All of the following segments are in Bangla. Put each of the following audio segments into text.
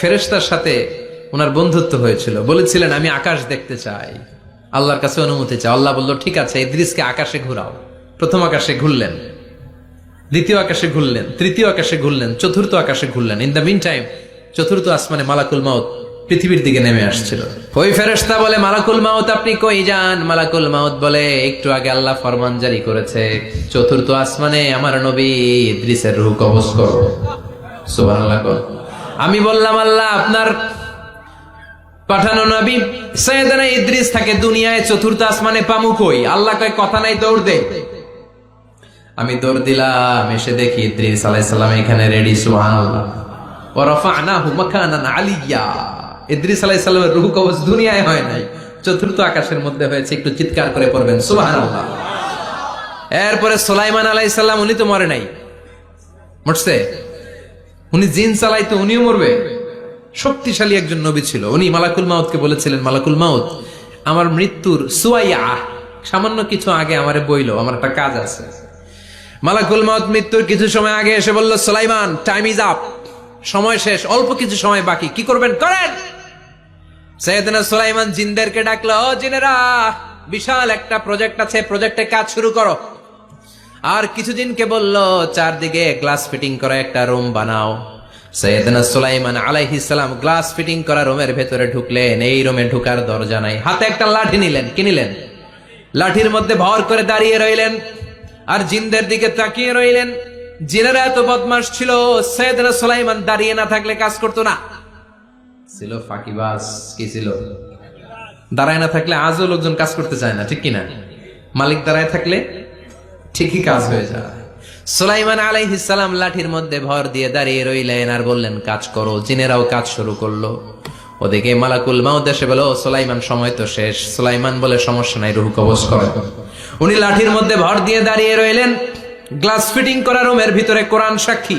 ফেরেশতার সাথে ওনার বন্ধুত্ব হয়েছিল, বলেছিলেন আমি আকাশ দেখতে চাই, আল্লাহর কাছে অনুমতি চাই। আল্লাহ বলল ঠিক আছে, ইদ্রিসকে আকাশে ঘুরাও। প্রথম আকাশে ঘুরলেন, দ্বিতীয় আকাশে ঘুরলেন, তৃতীয় আকাশে ঘুরলেন, চতুর্থ আকাশে ঘুরলেন। ইন দ্য মিন টাইম চতুর্থ আসমানে মালাকুল মাউত পৃথিবীর দিকে নেমে আসছিল। ওই ফেরেশতা বলে মালাকুল মাউত আপনি কই যান? মালাকুল মাউত বলে একটু আগে আল্লাহ ফরমান জারি করেছে, চতুর্থ আসমানে আমার নবী ইদ্রিসের রূহ কবজ করো। সুবহানাল্লাহ। আমি বললাম আল্লাহ আপনার পাঠানো নবী সৈয়দনা ইদ্রিস থাকে দুনিয়ায়, চতুর্থ আসমানে পামু কই? আল্লাহ কয় কথা নাই, দৌড় দে। আমি দৌড় দিলাম, এসে দেখি ইদ্রিস আলাইহিস সালাম এখানে রেডি। সুবহানাল্লাহ। ওয়া রাফা'নাহু মাকানান আলিয়্যা। ইদ্রিস আলাইহিস সালামের রূহ কবজ দুনিয়ায় হয় নাই, চতুর্থ আকাশের মধ্যে হয়েছে। একটু চিৎকার করে পড়বেন সুবহানাল্লাহ। এরপরে সুলাইমান আলাইহিস সালাম, উনি তো মরে নাই, মরছে? উনি জিন চালাইতো, উনিও মরবে? শক্তিশালী একজন নবী ছিল উনি। মালাকুল মাউতকে বলেছিলেন মালাকুল মাউত আমার মৃত্যুর সুয়াইয়া সামান্য কিছু আগে আমারে বইলো, আমার একটা কাজ আছে। মালাকুল মাউত মৃত্যুর কিছু সময় আগে এসে বলল সুলাইমান টাইম ইজ আপ, সময় শেষ, অল্প কিছু সময় বাকি, কি করবেন করেন। সাইয়েদনা সুলাইমান জিনদেরকে ডাকলো, ও জিনেরা, বিশাল একটা প্রজেক্ট আছে, প্রজেক্টে কাজ শুরু করো। আর কিছু জিনকে বলল চারদিকে গ্লাস ফিটিং করা একটা রুম বানাও। সাইয়েদনা সুলাইমান আলাইহিস সালাম গ্লাস ফিটিং করা রুমের ভেতরে ঢুকলেন। এই রুমে ঢুকার দরজা নাই, হাতে একটা লাঠি নিলেন। কি নিলেন? লাঠির মধ্যে ভর করে দাঁড়িয়ে রইলেন আর জিনদের দিকে তাকিয়ে রইলেন। জিনেরা এত বদমাশ ছিল, সাইয়েদনা সুলাইমান দাঁড়িয়ে না থাকলে কাজ করতো না, ছিল ফাঁকিবাজ। কি ছিল? দাঁড়ায় না থাকলে আজও লোকজন কাজ করতে চায় না, ঠিক কিনা? মালিক দাঁড়ায় থাকলে ঠিকই কাজ হয়ে যায়। সুলাইমান আলাইহিস সালাম লাঠির মধ্যে ভর দিয়ে দাঁড়িয়ে রইলেন আর বললেন কাজ করো। জিনেরাও কাজ শুরু করলো। ওদিকে মালাকুল মাউত এসে বলো সুলাইমান সময় তো শেষ। সুলাইমান বলে সমস্যা নাই, রূহ কবজ করো। উনি লাঠির মধ্যে ভর দিয়ে দাঁড়িয়ে রইলেন। গ্লাস ফিটিং করা রুমের ভিতরে কোরআন সাক্ষী।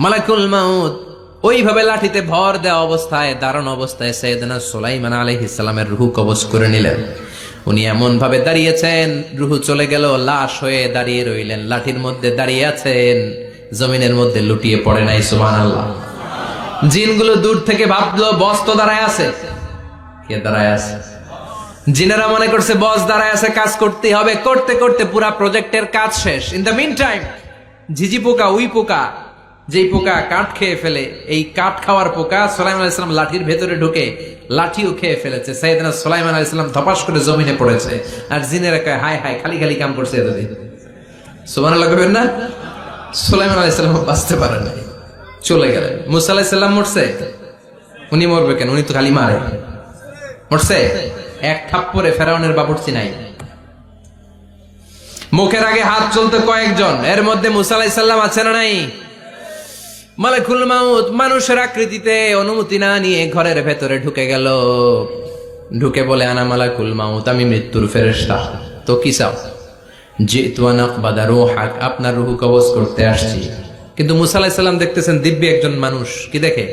মালাকুল মাউত ওইভাবে লাঠিতে ভর দেওয়া অবস্থায়, দাঁড়ানো অবস্থায় সাইয়েদনা সুলাইমান আলাইহিস সালামের রূহ কবজ করে নিলেন। উনি এমন ভাবে দাঁড়িয়েছেন, রূহ চলে গেল, লাশ হয়ে দাঁড়িয়ে রইলেন। লাঠির মধ্যে দাঁড়িয়ে আছেন, জমিনের মধ্যে লুটিয়ে পড়ে নাই। সুবহানাল্লাহ। জিনগুলো দূর থেকে ভাবলো বস তো দাঁড়ায় আছে। কে দাঁড়ায় আছে? জিনেরা মনে করছে বস দাঁড়ায় আছে, কাজ করতে হবে। করতে করতে পুরা প্রজেক্টের কাজ শেষ। ইন দ্য মিন টাইম ঝিঝি পোকা, উই পোকা, যেই পোকা কাঠ খেয়ে ফেলে, এই কাঠ খাওয়ার পোকা সুলাইমান আলাইহিস সালাম লাঠির ভেতরে ঢুকে লাঠিও খেয়ে ফেলেছে। সাইয়েদনা সুলাইমান আলাইহিস সালাম ধপাস করে জমিনে পড়েছে। আর জিনেরা কয় হায় হায়, খালি খালি কাম করছে এতদিন। সুবহানাল্লাহ কইবেন না? সুলাইমান আলাইহিস সালাম বাঁচতে পারে নাই, চলে গেলেন। মুসা আলাইহিস সালাম মরছে? উনি মরবে কেন? উনি তো খালি মারে। মরছে? এক থাপ্পড়ে ফেরাউনের বাবুর্চি নাই। মুখের আগে হাত চলতে কয়েকজন, এর মধ্যে মুসা আলাইহিস সালাম আছে না নাই? মালাকুল মাউত মানুষের আকৃতিতে অনুমতি না নিয়ে ঘরের ভেতরে ঢুকে গেল। ঢুকে বলে আনা মালাকুল মাউত, আমি মৃত্যুর ফেরেশতা। তো কি চাও? জিতু আন আকবাদা রূহাক, আপনার রূহ কবজ করতে আসছি। কিন্তু মুসা আলাইহিস সালাম দেখতেছেন দিব্যি একজন মানুষ, কি দেখে?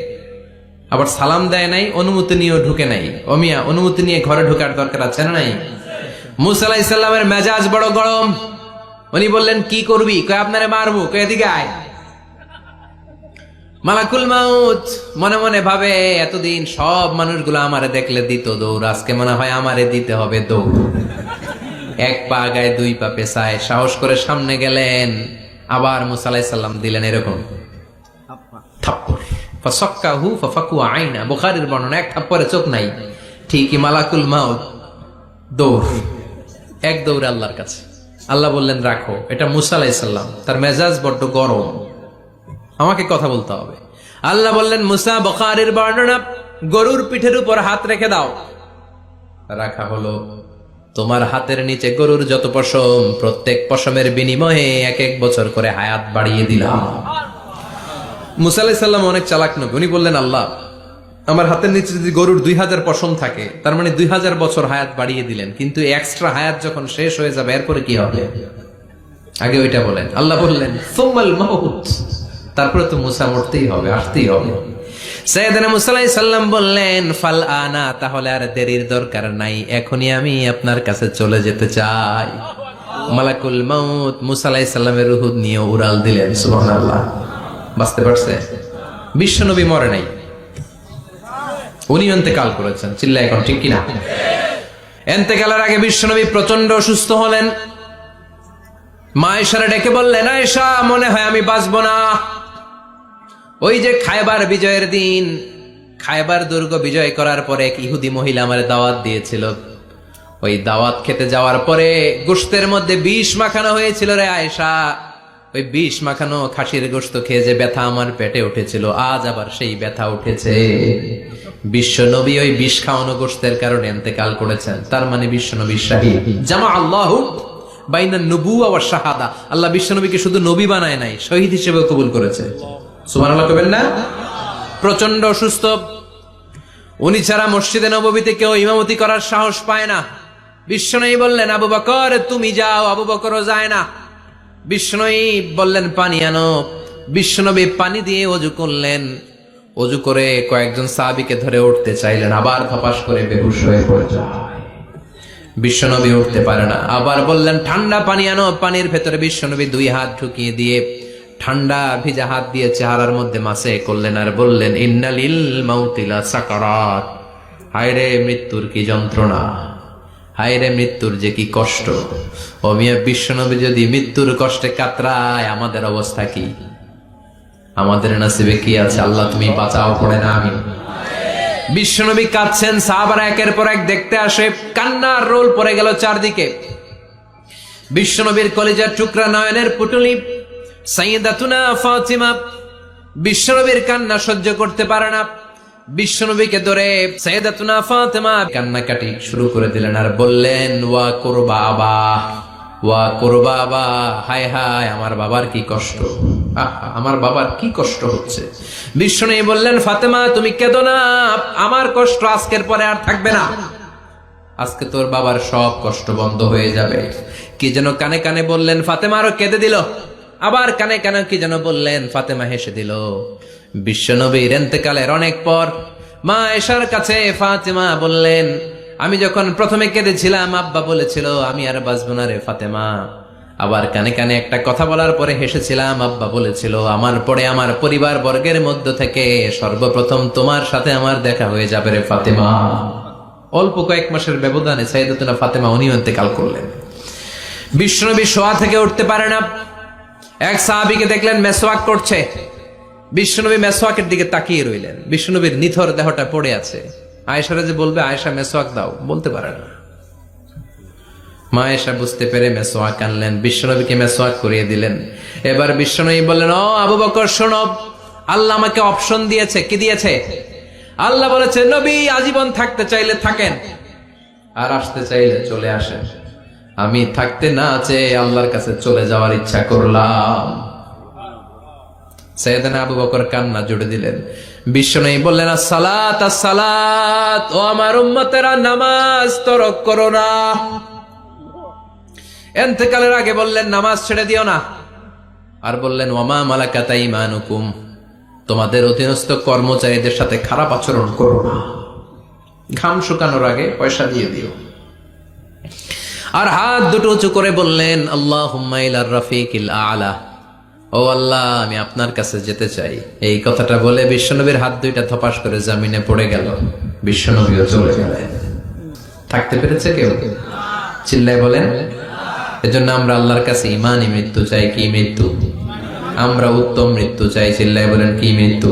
আবার সালাম দেয় নাই, অনুমতি নিয়েও ঢুকে নাই। অমিয়া অনুমতি নিয়ে ঘরে ঢোকার দরকার আছে না নাই? মুসা আলাইহিস সালামের মেজাজ বড় গরম। উনি বললেন কি করবি? কয় আপনারে মারবো। কয় এদিকে আয়। মালাকুল মাউত মনে মনে ভাবে এতদিন সব মানুষগুলো আমারে দেখলে দিত দৌড়, আজকে মনে হয় আমারে দিতে হবে দৌড়। এক পা গায়ে দুই পা পেছায় সাহস করে সামনে গেলেন। আবার মুসা আলাইহিস সালাম দিলেন এরকম থাপ্পড়। ফাসাক্কাহু ফাফাকু আইনা, বুখারীর বর্ণনা, এক থাপ্পড়ে চোখ নাই। ঠিকই মালাকুল মাউত দৌড়, এক দৌড়ে আল্লাহর কাছে। আল্লাহ বললেন রাখো, এটা মুসা আলাইহিস সালাম, তার মেজাজ বড্ড গরম, আমাকে কথা বলতে হবে। আল্লাহ বললেন মুসা, বুখারীর বর্ণনা, গরুর পিঠের উপর হাত রেখে দাও। রাখা হলো। তোমার হাতের নিচে গরুর যত পশম, প্রত্যেক পশমের বিনিময়ে এক এক বছর করে হায়াত বাড়িয়ে দিলাম। মুসা আলাইহিস সালাম অনেক চালাক নবী। উনি বললেন আল্লাহ আমার হাতের নিচে যদি গরুর 2000 পশম থাকে, তার মানে 2000 বছর হায়াত বাড়িয়ে দিলেন। কিন্তু এক্সট্রা হায়াত যখন শেষ হয়ে যাবে এরপরে কি হবে? আগে ওইটা বলেন। আল্লাহ বললেন সুম্মাল মাউত, তারপরে তো মুসা মরতেই হবে, আসতেই হবে। সাইয়েদনা মুসা আলাইহিস সালাম বললেন ফাল আনা, তাহলে আর দেরির দরকার নাই, এখনই আমি আপনার কাছে চলে যেতে চাই। মালাকুল মাউত মুসা আলাইহিস সালামের রূহ নিয়ে উড়াল দিলেন। সুবহানাল্লাহ। বাঁচতে পারছে? বিশ্বনবী মরে নাই, উনি ইন্তেকাল করেছেন। চিল্লা এখন ঠিক কিনা? ইন্তেকালের আগে বিশ্বনবী প্রচন্ড অসুস্থ হলেন। মা আয়েশারে ডেকে বললেন, আয়েশা, মনে হয় আমি বাঁচব না। ওই যে খায়বার বিজয়ের দিন, খায়বার দুর্গ বিজয় করার পরে এক ইহুদি মহিলা আমার দাওয়াত দিয়েছিল। ওই দাওয়াত খেতে যাওয়ার পরে গোশতের মধ্যে বিষ মাখানো হয়েছিল রে আয়েশা। ওই বিষ মাখানো খাসির গোশত খেয়ে যে ব্যথা আমার পেটে উঠেছিল, আজ আবার সেই ব্যথা উঠেছে। বিশ্ব নবী ওই বিষ খাওয়ানো গোশতের কারণে ইন্তেকাল করেছেন। তার মানে বিশ্ব নবী শাহীদ। জামা আল্লাহু বাইনা নবুওয়া ওয়া শাহাদা। আল্লাহ বিশ্ব নবীকে শুধু নবী বানায় নাই, শহীদ হিসেবে কবুল করেছে। সুবহানাল্লাহ কবেন না? প্রচন্ড অসুস্থ, উনি ছাড়া মসজিদে নববীতে কেউ ইমামতি করার সাহস পায় না। বিশ্বনবী বললেন, আবু বকর তুমি যাও। আবু বকরও যায় না। বিশ্বনবী বললেন, পানি আনো। বিশ্বনবী পানি দিয়ে ওযু করলেন। ওযু করে কয়েকজন সাহাবীকে ধরে উঠতে চাইলেন, আবার ধপাস করে বেহুশ হয়ে পড়ে যায়। বিশ্বনবী উঠতে পারে না। আবার বললেন, ঠান্ডা পানি আনো। পানির ভেতরে বিশ্বনবী 2 হাত ঢুকিয়ে দিয়ে ঠান্ডা ভিজা হাত দিয়ে চেহারার মধ্যে মাসে করলেন আর বললেন, ইন্নালিল মাউতি লা সাকারাত। হায়রে মৃত্যুর কি যন্ত্রণা, হায়রে মৃত্যুর যে কি কষ্ট। ও মিয়া, বিশ্বনবী যদি মৃত্যুর কষ্টে কাতরায়, আমাদের অবস্থা কি? আমাদের নসিবে কি আছে? আল্লাহ তুমি বাঁচাও, পড়ে না আমি। বিশ্বনবী কাঁদছেন, সাহাবারা একের পর এক দেখতে আসে। কান্নার রোল পড়ে গেল চারদিকে। বিশ্বনবীর কলিজার টুকরা নয়নের পুটুলি সাইয়্যিদাতুনা ফাতিমা বিশ্বনবীর কান্না সহ্য করতে পারে না। বিশ্বনবীকে ধরে সাইয়্যিদাতুনা ফাতিমা কান্নাকাটি শুরু করে দিলেন আর বললেন, ওয়া কুরবাবা, ওয়া কুরবাবা, হায় হায় আমার বাবার কি কষ্ট, আমার বাবার কি কষ্ট হচ্ছে। বিশ্বনবী বললেন, ফাতেমা তুমি কেঁদো না, আমার কষ্ট আজকের পরে আর থাকবে না। আজকে তোর বাবার সব কষ্ট বন্ধ হয়ে যাবে। কি যেন কানে কানে বললেন, ফাতেমা আরো কেঁদে দিল। আবার কানে কানে কি যেন বললেন, ফাতেমা হেসে দিল। বিশ্বনবীর ইন্তেকালের অনেক পর মা আয়েশার কাছে ফাতেমা বললেন, আমি যখন প্রথমে কেঁদেছিলাম আব্বা বলেছিল আমি আর বাঁচবো না রে ফাতেমা। আবার কানে কানে একটা কথা বলার পরে হেসেছিলাম, আব্বা বলেছিল আমার পরে আমার পরিবার বর্গের মধ্য থেকে সর্বপ্রথম তোমার সাথে আমার দেখা হয়ে যাবে রে ফাতেমা। অল্প কয়েক মাসের ব্যবধানে সাইয়্যিদাতুনা ফাতেমা উনিও ইন্তেকাল করলেন। বিশ্বনবী শোয়া থেকে উঠতে পারে না। এক সাহাবীকে দেখলেন মেসওয়াক করছে। বিশ্বনবী মেসওয়াকের দিকে তাকিয়ে রইলেন। বিশ্বনবীর নিথর দেহটা পড়ে আছে। আয়েশারা যে বলবে আয়েশা মেসওয়াক দাও, বলতে পারে না। মা আয়েশা বুঝতে পেরে মেসওয়াক আনলেন, বিশ্বনবীকে মেসওয়াক করিয়ে দিলেন। এবার বিশ্বনবী বললেন, ও আবু বকর শোনো, আল্লাহ আমাকে অপশন দিয়েছে। কি দিয়েছে? আল্লাহ বলেছে নবী আজীবন থাকতে চাইলে থাকেন, আর আসতে চাইলে চলে আসেন। আমি থাকতে না চেয়ে আল্লাহর কাছে চলে যাওয়ার ইচ্ছা করলাম। সাইয়েদনা আবু বকর কান্না জুড়ে দিলেন। বিশ্বনবী বললেন, আসসালাত আসসালাত, ও আমার উম্মতেরা নামাজ তরক করো না। ইন্তেকালের আগে বললেন নামাজ ছেড়ে দিও না। আর বললেন, ওয়ামা মালাকাত আইমানুকুম, তোমাদের অধীনস্থ কর্মচারীদের সাথে খারাপ আচরণ করো না। ঘাম শুকানোর আগে পয়সা দিয়ে দিও। আর হাত দুটো উঁচু করে বললেন, আল্লাহুম্মা ইলার রাফিকিল আ'লা, ও আল্লাহ আমি আপনার কাছে যেতে চাই। এই কথাটা বলে বিশ্বনবীর হাত দুইটা ধপাস করে জমিনে পড়ে গেল। বিশ্বনবীও চলে গেলেন। থাকতে পেরেছে কেউ? চিল্লায় বলেন। এজন্য আমরা আল্লাহর কাছে ইমানি মৃত্যু চাই। কি মৃত্যু? আমরা উত্তম মৃত্যু চাই। চিল্লায় বলেন কি মৃত্যু?